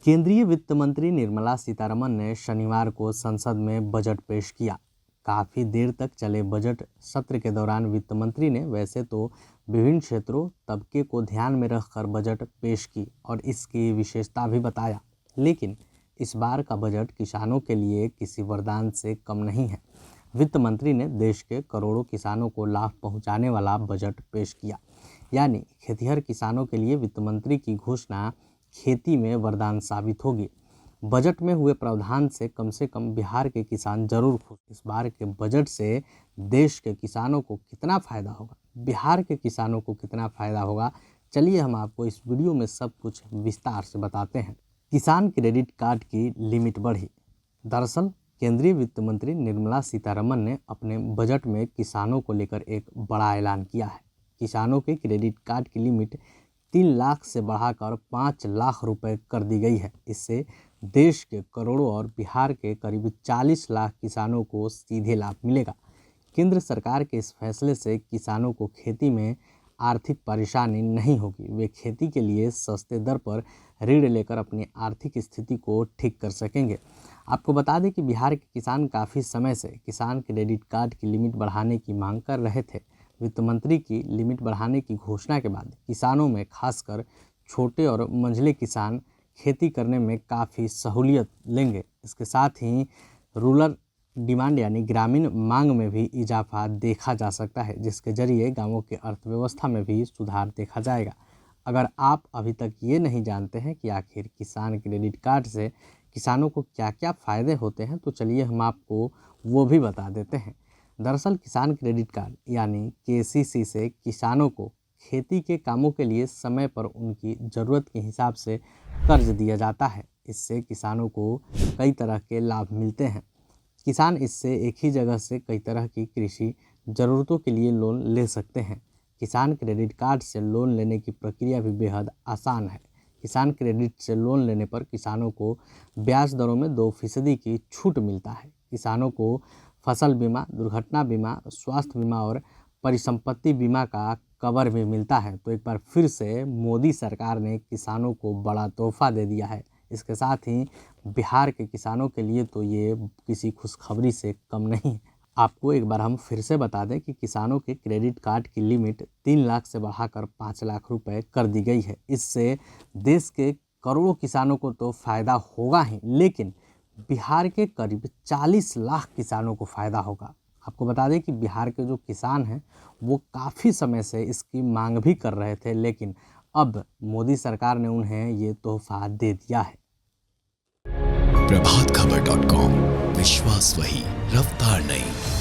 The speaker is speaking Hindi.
केंद्रीय वित्त मंत्री निर्मला सीतारमण ने शनिवार को संसद में बजट पेश किया। काफ़ी देर तक चले बजट सत्र के दौरान वित्त मंत्री ने वैसे तो विभिन्न क्षेत्रों तबके को ध्यान में रखकर बजट पेश की और इसकी विशेषता भी बताया, लेकिन इस बार का बजट किसानों के लिए किसी वरदान से कम नहीं है। वित्त मंत्री ने देश के करोड़ों किसानों को लाभ पहुंचाने वाला बजट पेश किया, यानी खेतिहर किसानों के लिए वित्त मंत्री की घोषणा खेती में वरदान साबित होगी। बजट में हुए प्रावधान से कम बिहार के किसान जरूर खुश। इस बार के बजट से देश के किसानों को कितना फ़ायदा होगा, बिहार के किसानों को कितना फ़ायदा होगा, चलिए हम आपको इस वीडियो में सब कुछ विस्तार से बताते हैं। किसान क्रेडिट कार्ड की लिमिट बढ़ी। दरअसल केंद्रीय वित्त मंत्री निर्मला सीतारमण ने अपने बजट में किसानों को लेकर एक बड़ा ऐलान किया है। किसानों के क्रेडिट कार्ड की लिमिट 3 लाख से बढ़ाकर 5 लाख रुपए कर दी गई है। इससे देश के करोड़ों और बिहार के करीब 40 लाख किसानों को सीधे लाभ मिलेगा। केंद्र सरकार के इस फैसले से किसानों को खेती में आर्थिक परेशानी नहीं होगी। वे खेती के लिए सस्ते दर पर ऋण लेकर अपनी आर्थिक स्थिति को ठीक कर सकेंगे। आपको बता दें कि बिहार के किसान काफ़ी समय से किसान क्रेडिट कार्ड की लिमिट बढ़ाने की मांग कर रहे थे। वित्त मंत्री की लिमिट बढ़ाने की घोषणा के बाद किसानों में खासकर छोटे और मंझले किसान खेती करने में काफ़ी सहूलियत लेंगे। इसके साथ ही रूरल डिमांड यानी ग्रामीण मांग में भी इजाफा देखा जा सकता है, जिसके जरिए गांवों की अर्थव्यवस्था में भी सुधार देखा जाएगा। अगर आप अभी तक ये नहीं जानते हैं कि आखिर किसान क्रेडिट कार्ड से किसानों को क्या क्या फ़ायदे होते हैं, तो चलिए हम आपको वो भी बता देते हैं। दरअसल किसान क्रेडिट कार्ड यानी केसीसी से किसानों को खेती के कामों के लिए समय पर उनकी ज़रूरत के हिसाब से कर्ज दिया जाता है। इससे किसानों को कई तरह के लाभ मिलते हैं। किसान इससे एक ही जगह से कई तरह की कृषि ज़रूरतों के लिए लोन ले सकते हैं। किसान क्रेडिट कार्ड से लोन लेने की प्रक्रिया भी बेहद आसान है। किसान क्रेडिट से लोन लेने पर किसानों को ब्याज दरों में 2% की छूट मिलता है। किसानों को फसल बीमा, दुर्घटना बीमा, स्वास्थ्य बीमा और परिसंपत्ति बीमा का कवर भी मिलता है। तो एक बार फिर से मोदी सरकार ने किसानों को बड़ा तोहफा दे दिया है। इसके साथ ही बिहार के किसानों के लिए तो ये किसी खुशखबरी से कम नहीं है। आपको एक बार हम फिर से बता दें कि किसानों के क्रेडिट कार्ड की लिमिट 3 लाख से बढ़ाकर 5 लाख रुपए कर दी गई है। इससे देश के करोड़ों किसानों को तो फ़ायदा होगा ही, लेकिन बिहार के करीब 40 लाख किसानों को फ़ायदा होगा। आपको बता दें कि बिहार के जो किसान हैं वो काफ़ी समय से इसकी मांग भी कर रहे थे, लेकिन अब मोदी सरकार ने उन्हें ये तोहफा दे दिया है। प्रभातखबर.com, विश्वास वही, रफ्तार नहीं।